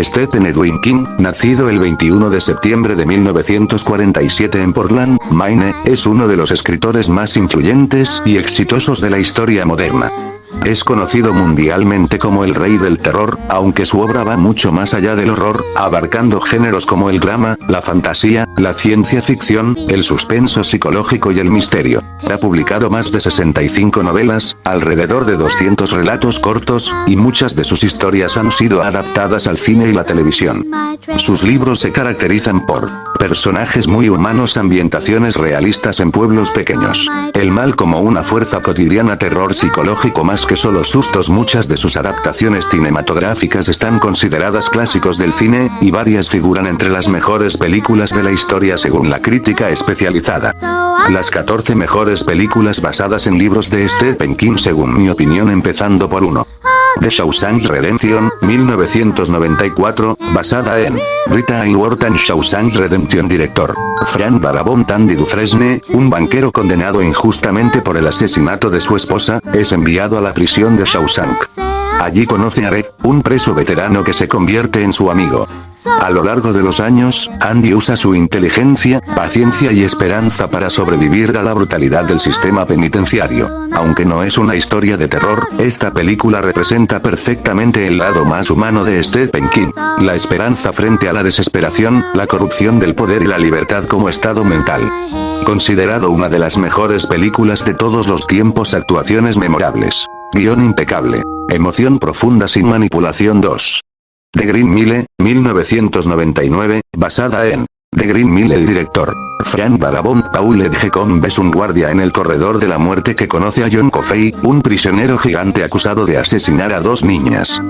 Stephen Edwin King, nacido el 21 de septiembre de 1947 en Portland, Maine, es uno de los escritores más influyentes y exitosos de la historia moderna. Es conocido mundialmente como el rey del terror, aunque su obra va mucho más allá del horror, abarcando géneros como el drama, la fantasía, la ciencia ficción, el suspenso psicológico y el misterio. Ha publicado más de 65 novelas, alrededor de 200 relatos cortos, y muchas de sus historias han sido adaptadas al cine y la televisión. Sus libros se caracterizan por personajes muy humanos, ambientaciones realistas en pueblos pequeños, el mal como una fuerza cotidiana, terror psicológico más que solo sustos. Muchas de sus adaptaciones cinematográficas están consideradas clásicos del cine, y varias figuran entre las mejores películas de la historia según la crítica especializada. Las 14 mejores películas basadas en libros de Stephen King según mi opinión, empezando por 1. The Shawshank Redemption, 1994, basada en Rita Hayworth and Shawshank Redemption. Director Frank Darabont. Andy Dufresne, un banquero condenado injustamente por el asesinato de su esposa, es enviado a la prisión de Shawshank. Allí conoce a Red, un preso veterano que se convierte en su amigo. A lo largo de los años, Andy usa su inteligencia, paciencia y esperanza para sobrevivir a la brutalidad del sistema penitenciario. Aunque no es una historia de terror, esta película representa perfectamente el lado más humano de Stephen King: la esperanza frente a la desesperación, la corrupción del poder y la libertad como estado mental. Considerado una de las mejores películas de todos los tiempos. Actuaciones memorables. Guión impecable. Emoción profunda sin manipulación. 2. The Green Mile, 1999, basada en The Green Mile. El director Frank Darabont. Paul Edgecombe es un guardia en el corredor de la muerte que conoce a John Coffey, un prisionero gigante acusado de asesinar a 2 niñas.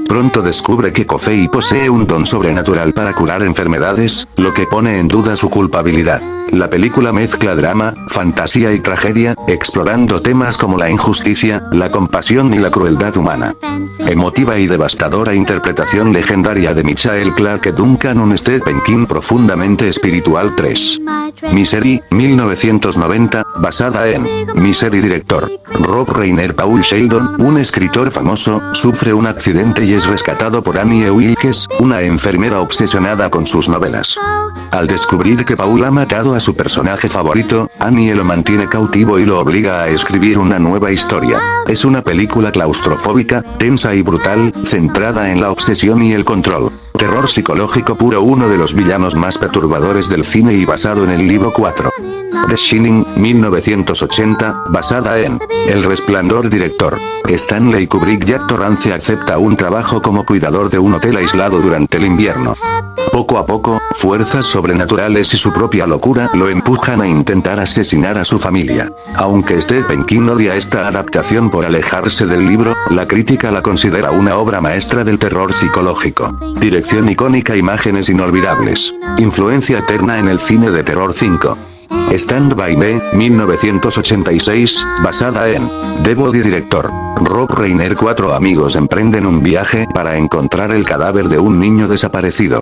Pronto descubre que Coffey posee un don sobrenatural para curar enfermedades, lo que pone en duda su culpabilidad. La película mezcla drama, fantasía y tragedia, explorando temas como la injusticia, la compasión y la crueldad humana. Emotiva y devastadora interpretación legendaria de Michael Clarke Duncan. Un Stephen King profundamente espiritual. 3. Misery, 1990, basada en Misery. Director Rob Reiner. Paul Sheldon, un escritor famoso, sufre un accidente y es rescatado por Annie Wilkes, una enfermera obsesionada con sus novelas. Al descubrir que Paul ha matado a su personaje favorito, Annie lo mantiene cautivo y lo obliga a escribir una nueva historia. Es una película claustrofóbica, tensa y brutal, centrada en la obsesión y el control. Terror psicológico puro. Uno de los villanos más perturbadores del cine y basado en el libro 4. The Shining, 1980, basada en El Resplandor. Director Stanley Kubrick. Jack Torrance acepta un trabajo como cuidador de un hotel aislado durante el invierno. Poco a poco, fuerzas sobrenaturales y su propia locura lo empujan a intentar asesinar a su familia. Aunque Stephen King odia esta adaptación por alejarse del libro, la crítica la considera una obra maestra del terror psicológico. Dirección icónica, imágenes inolvidables. Influencia eterna en el cine de terror. 5. Stand By Me, 1986, basada en The Body. Director Rob Reiner. 4 amigos emprenden un viaje para encontrar el cadáver de un niño desaparecido.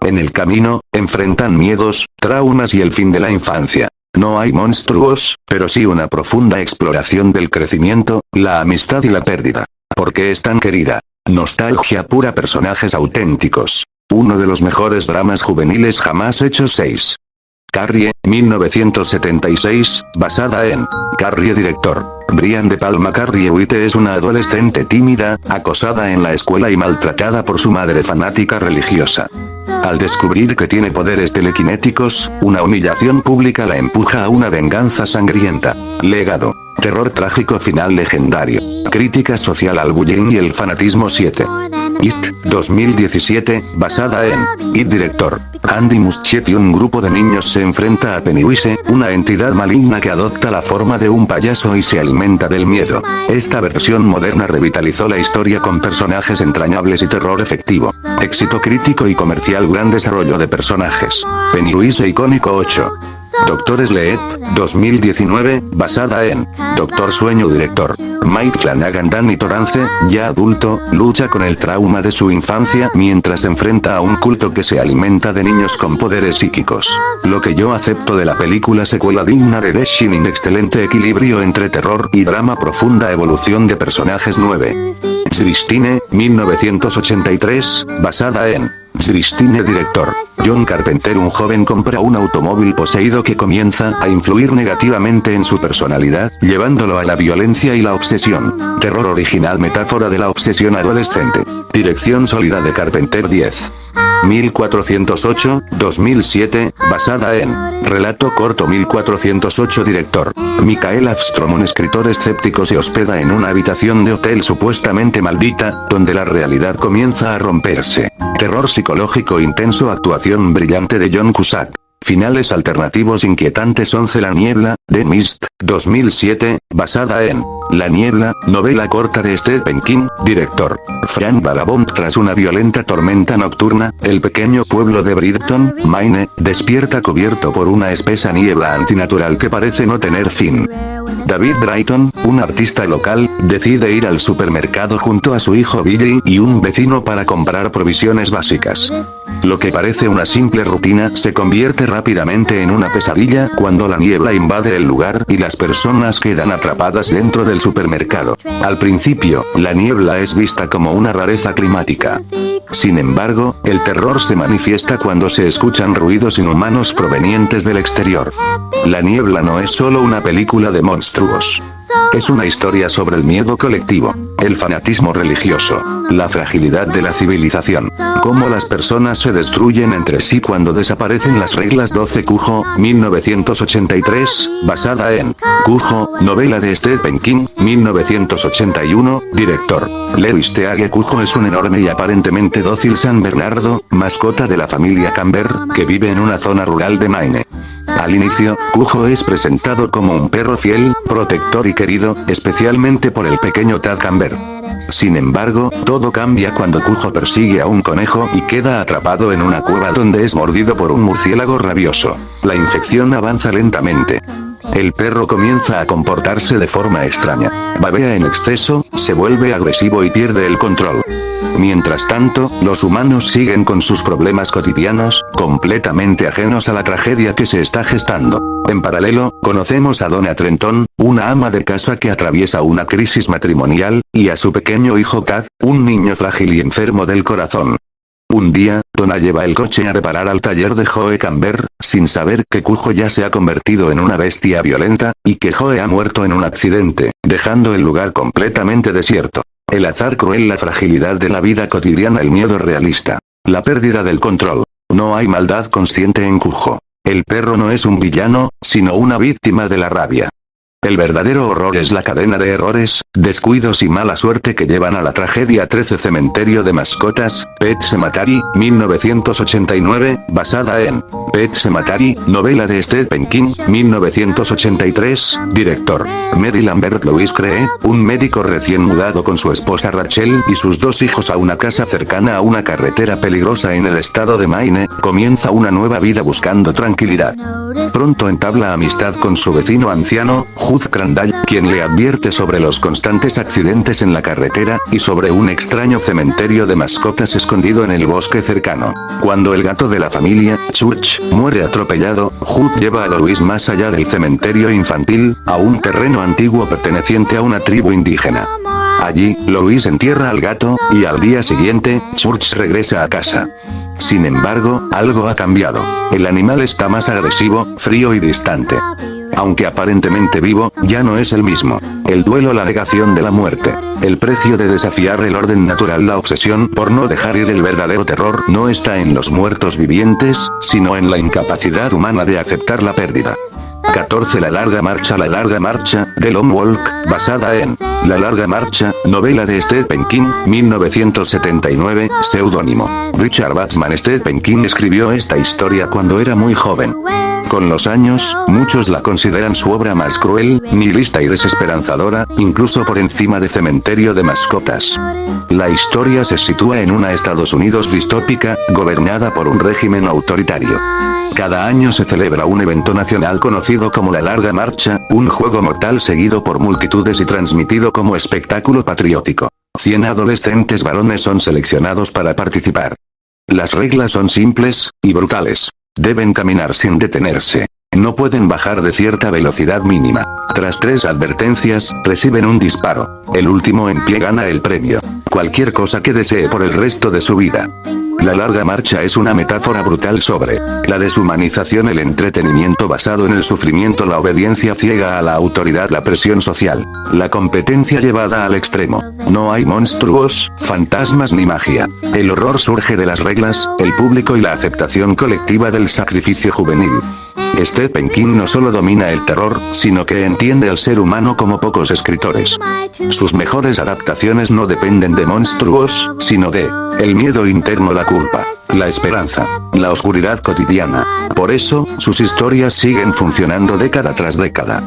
En el camino, enfrentan miedos, traumas y el fin de la infancia. No hay monstruos, pero sí una profunda exploración del crecimiento, la amistad y la pérdida. ¿Por qué es tan querida? Nostalgia pura. Personajes auténticos. Uno de los mejores dramas juveniles jamás hechos. 6. Carrie, 1976, basada en Carrie. Director Brian De Palma. Carrie White es una adolescente tímida, acosada en la escuela y maltratada por su madre fanática religiosa. Al descubrir que tiene poderes telequinéticos, una humillación pública la empuja a una venganza sangrienta. Legado. Terror trágico, final legendario. Crítica social al bullying y el fanatismo. 7. It, 2017, basada en It. Director Andy Muschietti. Un grupo de niños se enfrenta a Pennywise, una entidad maligna que adopta la forma de un payaso y se alimenta del miedo. Esta versión moderna revitalizó la historia con personajes entrañables y terror efectivo. Éxito crítico y comercial. Gran desarrollo de personajes. Pennywise icónico. 8. Dr. Sleep, 2019, basada en Doctor Sueño director. Mike Flanagan. Danny Torrance, ya adulto, lucha con el trauma de su infancia mientras enfrenta a un culto que se alimenta de niños con poderes psíquicos. Lo que yo acepto de la película secuela digna de The Shining. Excelente equilibrio entre terror y drama. Profunda evolución de personajes. 9. Christine, 1983, basada en Christine director. John Carpenter. Un joven compra un automóvil poseído que comienza a influir negativamente en su personalidad, llevándolo a la violencia y la obsesión. Terror original. Metáfora de la obsesión adolescente. Dirección sólida de Carpenter. 10. 1408, 2007, basada en relato corto. 1408 director. Michael Avstrom. Un escritor escéptico se hospeda en una habitación de hotel supuestamente maldita, donde la realidad comienza a romperse. Terror psicológico intenso. Actuación brillante de John Cusack. Finales alternativos inquietantes. 11. La niebla, The Mist, 2007, basada en La niebla, novela corta de Stephen King, director. Frank Darabont. Tras una violenta tormenta nocturna, el pequeño pueblo de Bridgeton, Maine, despierta cubierto por una espesa niebla antinatural que parece no tener fin. David Brighton, un artista local, decide ir al supermercado junto a su hijo Billy y un vecino para comprar provisiones básicas. Lo que parece una simple rutina se convierte rápidamente en una pesadilla cuando la niebla invade el lugar y las personas quedan atrapadas dentro del supermercado. Al principio, la niebla es vista como una rareza climática. Sin embargo, el terror se manifiesta cuando se escuchan ruidos inhumanos provenientes del exterior. La niebla no es solo una película de monstruos. Es una historia sobre el miedo colectivo, el fanatismo religioso, la fragilidad de la civilización, cómo las personas se destruyen entre sí cuando desaparecen las reglas. 12. Cujo, 1983, basada en Cujo, novela de Stephen King, 1981, director. Lewis Teague. Cujo es un enorme y aparentemente dócil San Bernardo, mascota de la familia Camber, que vive en una zona rural de Maine. Al inicio, Cujo es presentado como un perro fiel, protector y querido, especialmente por el pequeño Tad Camber. Sin embargo, todo cambia cuando Cujo persigue a un conejo y queda atrapado en una cueva donde es mordido por un murciélago rabioso. La infección avanza lentamente. El perro comienza a comportarse de forma extraña. Babea en exceso, se vuelve agresivo y pierde el control. Mientras tanto, los humanos siguen con sus problemas cotidianos, completamente ajenos a la tragedia que se está gestando. En paralelo, conocemos a Donna Trenton, una ama de casa que atraviesa una crisis matrimonial, y a su pequeño hijo Tad, un niño frágil y enfermo del corazón. Un día, Donna lleva el coche a reparar al taller de Joe Camber, sin saber que Cujo ya se ha convertido en una bestia violenta, y que Joe ha muerto en un accidente, dejando el lugar completamente desierto. El azar cruel, la fragilidad de la vida cotidiana, el miedo realista, la pérdida del control. No hay maldad consciente en Cujo. El perro no es un villano, sino una víctima de la rabia. El verdadero horror es la cadena de errores, descuidos y mala suerte que llevan a la tragedia. 13. Cementerio de mascotas, Pet Sematary, 1989, basada en Pet Sematary, novela de Stephen King, 1983, director. Mary Lambert. Louis Cree, un médico recién mudado con su esposa Rachel y sus dos hijos a una casa cercana a una carretera peligrosa en el estado de Maine, comienza una nueva vida buscando tranquilidad. Pronto entabla amistad con su vecino anciano, Hugh Crandall, quien le advierte sobre los constantes accidentes en la carretera, y sobre un extraño cementerio de mascotas escondido en el bosque cercano. Cuando el gato de la familia, Church, muere atropellado, Hugh lleva a Louis más allá del cementerio infantil, a un terreno antiguo perteneciente a una tribu indígena. Allí, Louis entierra al gato, y al día siguiente, Church regresa a casa. Sin embargo, algo ha cambiado. El animal está más agresivo, frío y distante. Aunque aparentemente vivo, ya no es el mismo. El duelo, la negación de la muerte. El precio de desafiar el orden natural, la obsesión por no dejar ir. El verdadero terror no está en los muertos vivientes, sino en la incapacidad humana de aceptar la pérdida. 14. La larga marcha. La larga marcha, The Long Walk, basada en La larga marcha, novela de Stephen King, 1979, seudónimo Richard Bachman. Stephen King escribió esta historia cuando era muy joven. Con los años, muchos la consideran su obra más cruel, nihilista y desesperanzadora, incluso por encima de Cementerio de Mascotas. La historia se sitúa en una Estados Unidos distópica, gobernada por un régimen autoritario. Cada año se celebra un evento nacional conocido como la Larga Marcha, un juego mortal seguido por multitudes y transmitido como espectáculo patriótico. 100 adolescentes varones son seleccionados para participar. Las reglas son simples y brutales. Deben caminar sin detenerse. No pueden bajar de cierta velocidad mínima. Tras 3 advertencias, reciben un disparo. El último en pie gana el premio. Cualquier cosa que desee por el resto de su vida. La Larga Marcha es una metáfora brutal sobre la deshumanización, el entretenimiento basado en el sufrimiento, la obediencia ciega a la autoridad, la presión social, la competencia llevada al extremo. No hay monstruos, fantasmas ni magia. El horror surge de las reglas, el público y la aceptación colectiva del sacrificio juvenil. Stephen King no solo domina el terror, sino que entiende al ser humano como pocos escritores. Sus mejores adaptaciones no dependen de monstruos, sino de el miedo interno, la culpa, la esperanza, la oscuridad cotidiana. Por eso, sus historias siguen funcionando década tras década.